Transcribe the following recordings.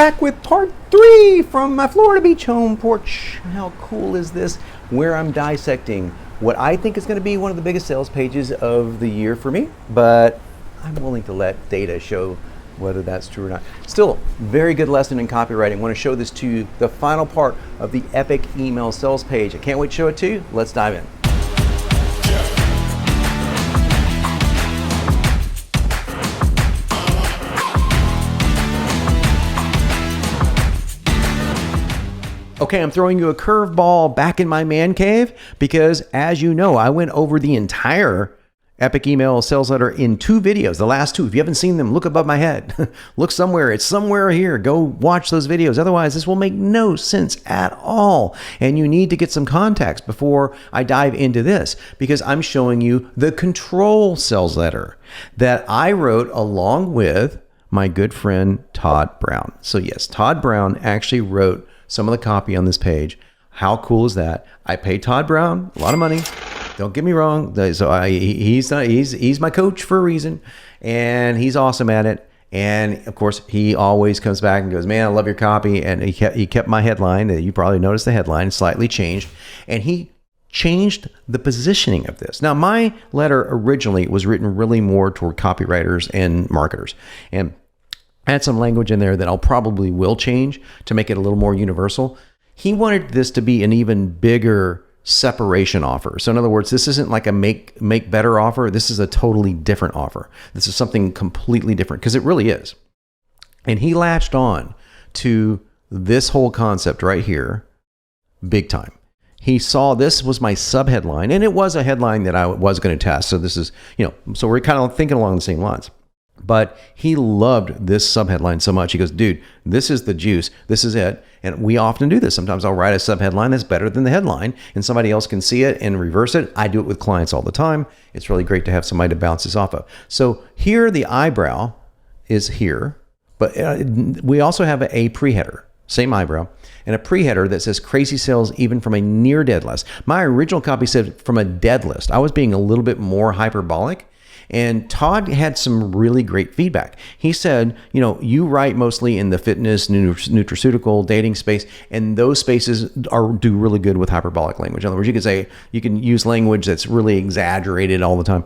back with part 3 from my Florida beach home porch. How cool is this? Where I'm dissecting what I think is going to be one of the biggest sales pages of the year for me, but I'm willing to let data show whether that's true or not. Still, very good lesson in copywriting. I want to show this to you, the final part of the epic email sales page. I can't wait to show it to you. Let's dive in. Okay, I'm throwing you a curveball back in my man cave because, as you know, I went over the entire epic email sales letter in 2 videos, the last 2. If you haven't seen them, look above my head. Look somewhere. It's somewhere here. Go watch those videos. Otherwise, this will make no sense at all. And you need to get some context before I dive into this because I'm showing you the control sales letter that I wrote along with my good friend Todd Brown. So yes, Todd Brown actually wrote some of the copy on this page. How cool is that? I paid Todd Brown a lot of money. Don't get me wrong. So he's my coach for a reason, and he's awesome at it. And of course, he always comes back and goes, "Man, I love your copy." And he kept my headline. You probably noticed the headline slightly changed, and he changed the positioning of this. Now, my letter originally was written really more toward copywriters and marketers, and I had some language in there that I'll probably will change to make it a little more universal. He wanted this to be an even bigger separation offer. So in other words, this isn't like a make better offer. This is a totally different offer. This is something completely different because it really is. And he latched on to this whole concept right here big time. He saw this was my subheadline, and it was a headline that I was going to test. So this is, so we're kind of thinking along the same lines. But he loved this subheadline so much. He goes, "Dude, this is the juice. This is it." And we often do this. Sometimes I'll write a subheadline that's better than the headline, and somebody else can see it and reverse it. I do it with clients all the time. It's really great to have somebody to bounce this off of. So here, the eyebrow is here, but we also have a pre-header, same eyebrow, and a pre-header that says crazy sales even from a near dead list. My original copy said from a dead list. I was being a little bit more hyperbolic. And Todd had some really great feedback. He said, you write mostly in the fitness, nutraceutical, dating space, and those spaces do really good with hyperbolic language. In other words, you can use language that's really exaggerated all the time.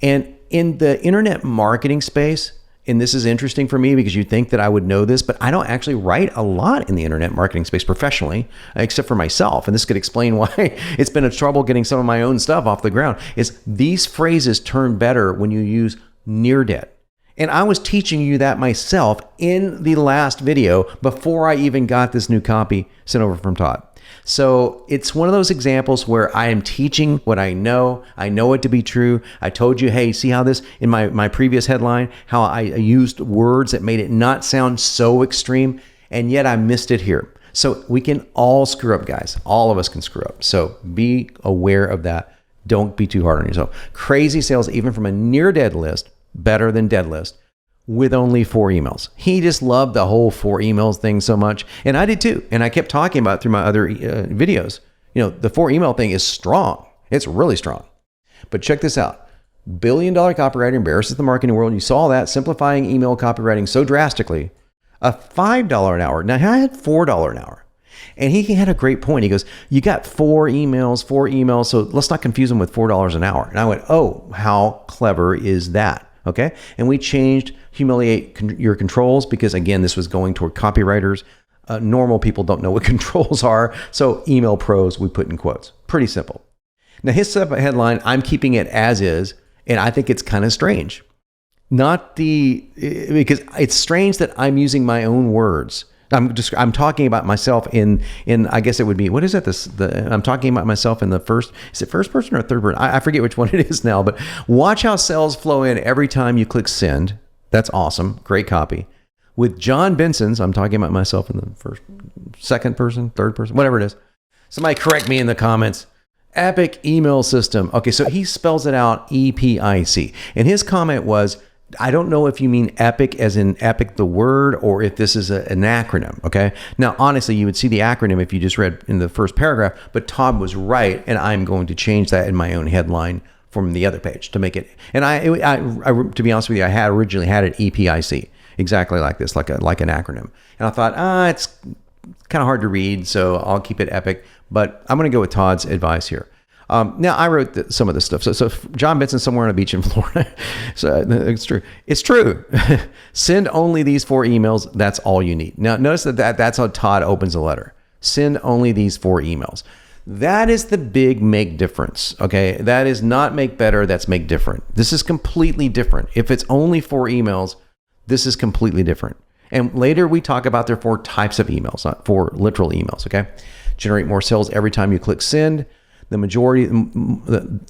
And in the internet marketing space, and this is interesting for me because you think that I would know this, but I don't actually write a lot in the internet marketing space professionally, except for myself. And this could explain why it's been a trouble getting some of my own stuff off the ground, is these phrases turn better when you use near dead. And I was teaching you that myself in the last video before I even got this new copy sent over from Todd. So it's one of those examples where I am teaching what I know. I know it to be true. I told you, hey, see how this, in my previous headline, how I used words that made it not sound so extreme, and yet I missed it here. So we can all screw up, guys. All of us can screw up. So be aware of that. Don't be too hard on yourself. Crazy sales, even from a near dead list, better than dead list, with only 4 emails. He just loved the whole 4 emails thing so much. And I did too. And I kept talking about it through my other videos. The 4 email thing is strong. It's really strong. But check this out. $1 billion copywriter embarrasses the marketing world. You saw that, simplifying email copywriting so drastically. A $5 an hour. Now, I had $4 an hour. And he had a great point. He goes, you got 4 emails. So let's not confuse them with $4 an hour. And I went, oh, how clever is that? Okay. And we changed humiliate your controls because, again, this was going toward copywriters. Normal people don't know what controls are. So email pros, we put in quotes. Pretty simple. Now, his headline, I'm keeping it as is. And I think it's kind of strange. Because it's strange that I'm using my own words. I'm talking about myself in I guess it would be, what is it? I'm talking about myself in the is it first person or third person? I forget which one it is now, but watch how sales flow in every time you click send. That's awesome. Great copy. With John Benson's, I'm talking about myself in the second person, third person, whatever it is. Somebody correct me in the comments. Epic email system. Okay, so he spells it out EPIC. And his comment was, I don't know if you mean epic as in epic the word or if this is an acronym, okay? Now, honestly, you would see the acronym if you just read in the first paragraph, but Todd was right, and I'm going to change that in my own headline from the other page to make it. And I to be honest with you, I had originally had it EPIC. exactly like this, like an acronym. And I thought, it's kind of hard to read, so I'll keep it epic. But I'm going to go with Todd's advice here. Now, I wrote some of this stuff. So John Benson somewhere on a beach in Florida. So it's true. It's true. Send only these 4 emails. That's all you need. Now, notice that's how Todd opens a letter. Send only these 4 emails. That is the big make difference. Okay. That is not make better. That's make different. This is completely different. If it's only 4 emails, this is completely different. And later we talk about their 4 types of emails, not 4 literal emails. Okay. Generate more sales every time you click send. The majority, and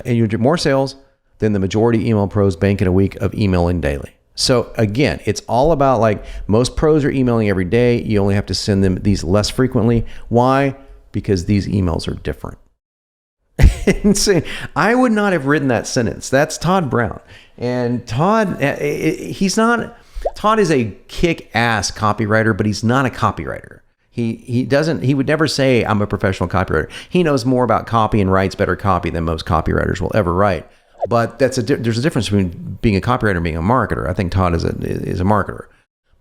you get more sales than the majority email pros bank in a week of emailing daily. So again, it's all about, like, most pros are emailing every day. You only have to send them these less frequently. Why? Because these emails are different. Insane. I would not have written that sentence. That's Todd Brown. And Todd is a kick-ass copywriter, but he's not a copywriter. He would never say, I'm a professional copywriter. He knows more about copy and writes better copy than most copywriters will ever write. But there's a difference between being a copywriter and being a marketer. I think Todd is a marketer.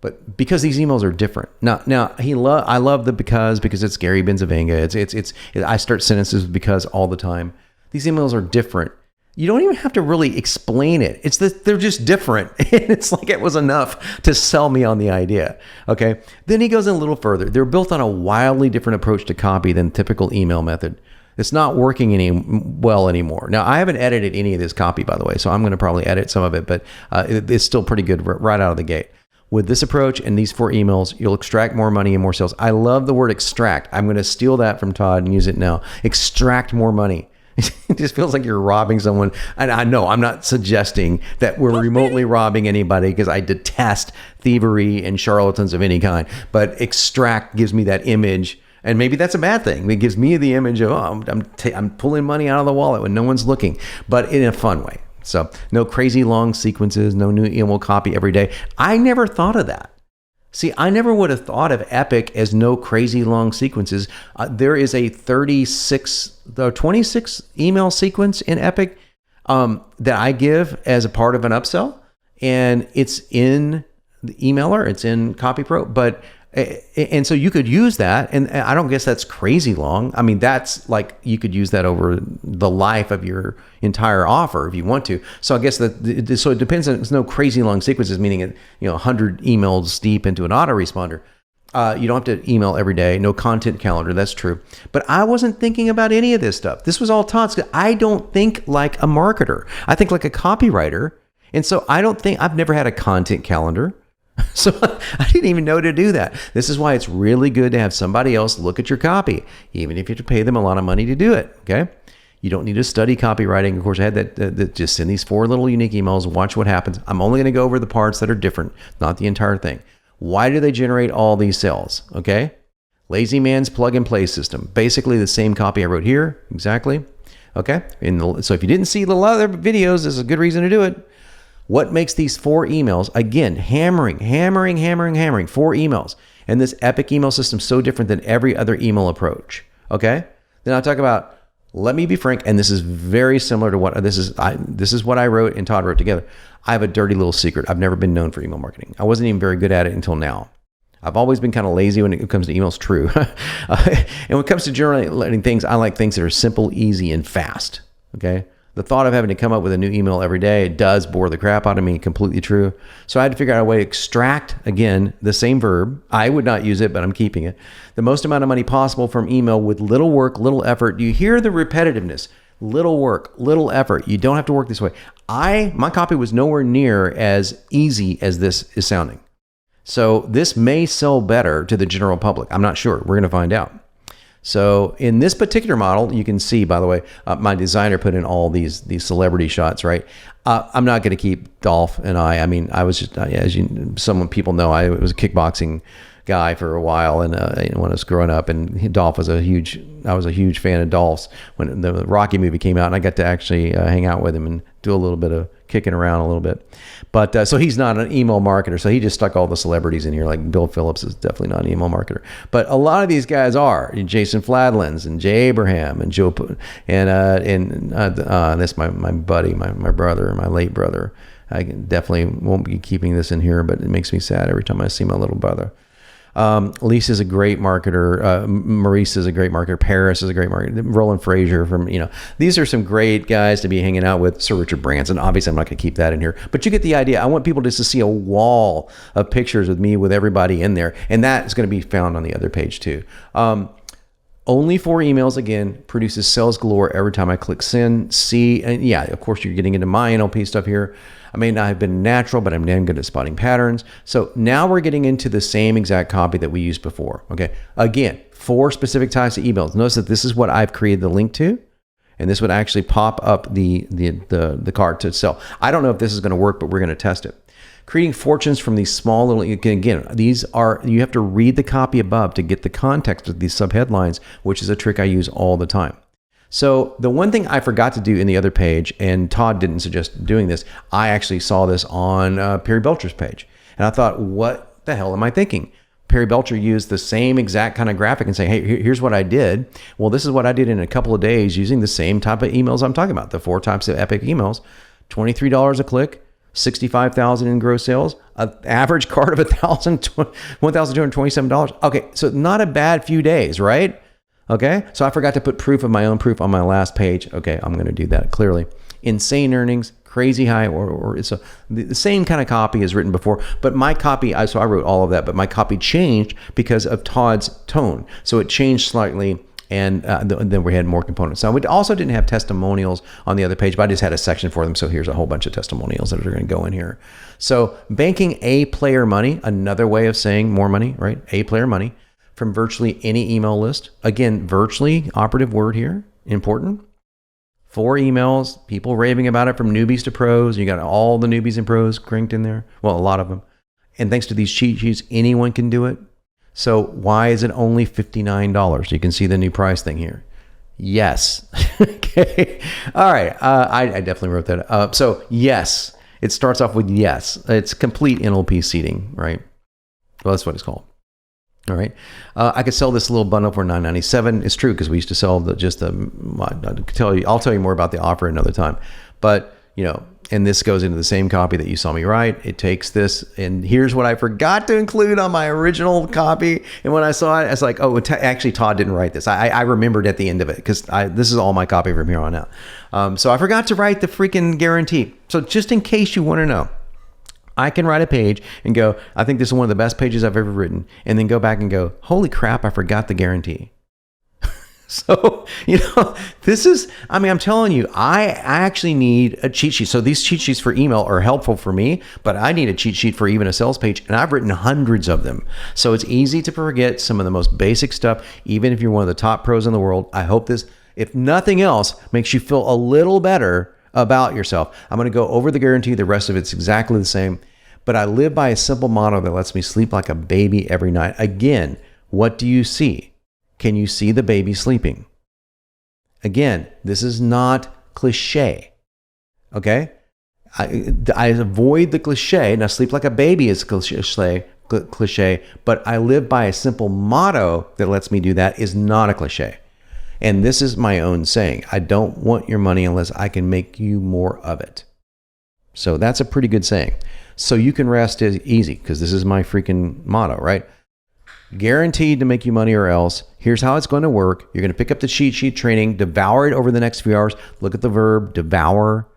But because these emails are different. Now I love the because it's Gary Benzavenga. I start sentences with because all the time. These emails are different. You don't even have to really explain it. They're just different. It's like it was enough to sell me on the idea. Okay. Then he goes in a little further. They're built on a wildly different approach to copy than typical email method. It's not working well anymore. Now, I haven't edited any of this copy, by the way, so I'm going to probably edit some of it, but it's still pretty good right out of the gate. With this approach and these 4 emails, you'll extract more money and more sales. I love the word extract. I'm going to steal that from Todd and use it now. Extract more money. It just feels like you're robbing someone. And I know I'm not suggesting that we're remotely robbing anybody, because I detest thievery and charlatans of any kind. But extract gives me that image, and maybe that's a bad thing. It gives me the image of, I'm pulling money out of the wallet when no one's looking, but in a fun way. So no crazy long sequences, no new email copy every day. I never thought of that. See, I never would have thought of Epic as no crazy long sequences. There is a 26 email sequence in Epic that I give as a part of an upsell, and it's in the emailer, it's in CopyPro, and so you could use that, and I don't guess that's crazy long. I mean, that's like, you could use that over the life of your entire offer if you want to. So I guess so it depends on, there's no crazy long sequences, meaning 100 emails deep into an autoresponder. You don't have to email every day. No content calendar. That's true. But I wasn't thinking about any of this stuff. This was all Todd's. I don't think like a marketer. I think like a copywriter. And so I've never had a content calendar. So I didn't even know to do that. This is why it's really good to have somebody else look at your copy, even if you have to pay them a lot of money to do it. Okay. You don't need to study copywriting. Of course, I had that just send these 4 little unique emails, watch what happens. I'm only going to go over the parts that are different, not the entire thing. Why do they generate all these sales? Okay. Lazy man's plug and play system. Basically the same copy I wrote here. Exactly. Okay. So if you didn't see the other videos, this is a good reason to do it. What makes these 4 emails, again, hammering, 4 emails, and this Epic email system so different than every other email approach? Okay. Then I'll talk about, let me be frank, and this is very similar to what this is what I wrote and Todd wrote together. I have a dirty little secret. I've never been known for email marketing. I wasn't even very good at it until now. I've always been kind of lazy when it comes to emails, true. And when it comes to generating things, I like things that are simple, easy, and fast. Okay. The thought of having to come up with a new email every day, it does bore the crap out of me. Completely true. So I had to figure out a way to extract, again, the same verb. I would not use it, but I'm keeping it. The most amount of money possible from email with little work, little effort. Do you hear the repetitiveness? Little work, little effort. You don't have to work this way. My copy was nowhere near as easy as this is sounding. So this may sell better to the general public. I'm not sure. We're going to find out. So in this particular model, you can see, by the way, my designer put in all these celebrity shots, right? I'm not going to keep Dolph and I mean, I was just, as people know, I was a kickboxing guy for a while, and when I was growing up, and I was a huge fan of Dolph's when the Rocky movie came out, and I got to actually hang out with him and do a little bit of kicking around a little bit. But so he's not an email marketer, so he just stuck all the celebrities in here. Like Bill Phillips is definitely not an email marketer, but a lot of these guys are. Jason Fladlands and Jay Abraham and Joe, and that's my buddy, my brother, my late brother, I definitely won't be keeping this in here, but it makes me sad every time I see my little brother. Lisa is a great marketer. Maurice is a great marketer. Paris is a great marketer. Roland Frazier from, these are some great guys to be hanging out with. Sir Richard Branson. Obviously, I'm not going to keep that in here, but you get the idea. I want people just to see a wall of pictures with me with everybody in there. And that is going to be found on the other page too. Only 4 emails, again, produces sales galore every time I click send, see, and yeah, of course, you're getting into my NLP stuff here. I may not have been natural, but I'm damn good at spotting patterns. So now we're getting into the same exact copy that we used before. Okay. Again, 4 specific types of emails. Notice that this is what I've created the link to, and this would actually pop up the card to sell. I don't know if this is going to work, but we're going to test it. Creating fortunes from these small little, again, these are, you have to read the copy above to get the context of these subheadlines, which is a trick I use all the time. So the one thing I forgot to do in the other page, and Todd didn't suggest doing this, I actually saw this on Perry Belcher's page. And I thought, what the hell am I thinking? Perry Belcher used the same exact kind of graphic and say, hey, here's what I did. Well, this is what I did in a couple of days using the same type of emails I'm talking about, the 4 types of epic emails, $23 a click, 65,000 in gross sales, an average card of $1,227. Okay, so not a bad few days, right? Okay, so I forgot to put proof of my own proof on my last page. Okay, I'm going to do that clearly. Insane earnings, crazy high, or it's the same kind of copy as written before, but my copy, so I wrote all of that, but my copy changed because of Todd's tone. So it changed slightly, and then we had more components. So we also didn't have testimonials on the other page, but I just had a section for them. So here's a whole bunch of testimonials that are going to go in here. So banking A player money, another way of saying more money, right? A player money from virtually any email list. Again, virtually, operative word here, important. 4 emails, people raving about it from newbies to pros. You got all the newbies and pros cranked in there. Well, a lot of them. And thanks to these cheat sheets, anyone can do it. So why is it only $59? You can see the new price thing here. Yes. Okay. All right. I definitely wrote that up. So yes, it starts off with yes. It's complete NLP seeding, right? Well, that's what it's called. All right. I could sell this little bundle for $9.97. It's true because we used to sell I'll tell you more about the offer another time. But, and this goes into the same copy that you saw me write. It takes this, and here's what I forgot to include on my original copy. And when I saw it, I was like, oh, actually, Todd didn't write this. I remembered at the end of it because this is all my copy from here on out. So I forgot to write the freaking guarantee. So just in case you want to know, I can write a page and go, I think this is one of the best pages I've ever written, and then go back and go, holy crap, I forgot the guarantee. So, this is, I'm telling you, I actually need a cheat sheet. So these cheat sheets for email are helpful for me, but I need a cheat sheet for even a sales page, and I've written hundreds of them. So it's easy to forget some of the most basic stuff, even if you're one of the top pros in the world. I hope this, if nothing else, makes you feel a little better about yourself. I'm going to go over the guarantee. The rest of it's exactly the same, but I live by a simple motto that lets me sleep like a baby every night. Again, what do you see? Can you see the baby sleeping? Again, this is not cliche. Okay? I avoid the cliche. Now, sleep like a baby is cliche, but I live by a simple motto that lets me do that is not a cliche. And this is my own saying. I don't want your money unless I can make you more of it. So that's a pretty good saying. So you can rest easy because this is my freaking motto, right? Guaranteed to make you money or else. Here's how it's going to work. You're going to pick up the cheat sheet training, devour it over the next few hours. Look at the verb, devour.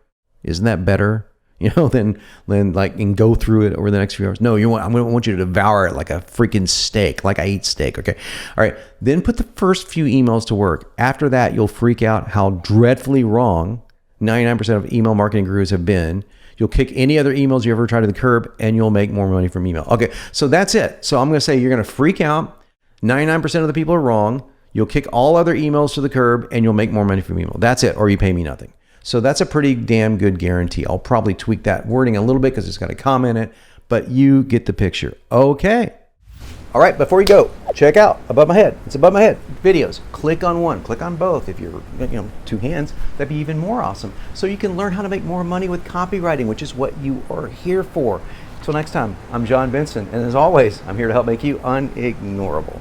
Isn't that better? Than and go through it over the next few hours. No, I'm going to want you to devour it like a freaking steak, like I eat steak. Okay. All right. Then put the first few emails to work. After that, you'll freak out how dreadfully wrong 99% of email marketing gurus have been. You'll kick any other emails you ever try to the curb, and you'll make more money from email. Okay. So that's it. So I'm going to say you're going to freak out. 99% of the people are wrong. You'll kick all other emails to the curb, and you'll make more money from email. That's it. Or you pay me nothing. So that's a pretty damn good guarantee. I'll probably tweak that wording a little bit because it's got a comma in it, but you get the picture. Okay. All right, before you go, check out above my head. It's above my head. Videos. Click on one. Click on both. If you're, 2 hands, that'd be even more awesome. So you can learn how to make more money with copywriting, which is what you are here for. Until next time, I'm John Benson, and as always, I'm here to help make you unignorable.